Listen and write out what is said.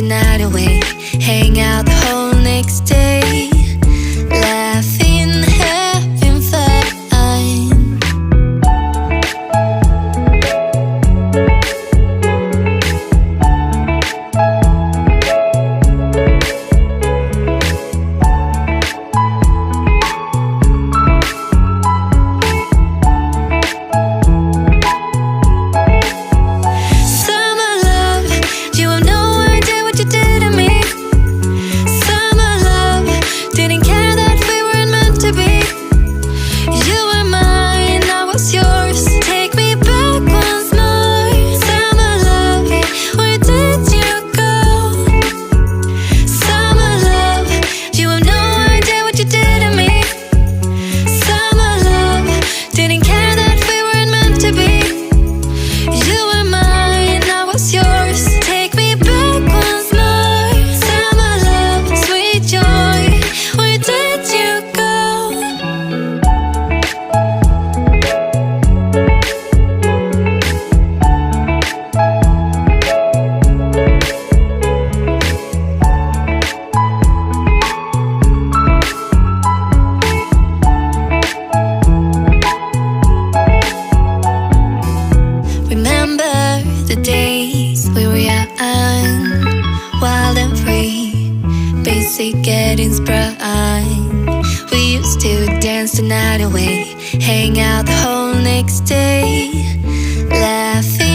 night away, hang out the whole next day, laughing, having fun. The days we were young, wild and free, basic getting sprung. We used to dance the night away, hang out the whole next day, laughing.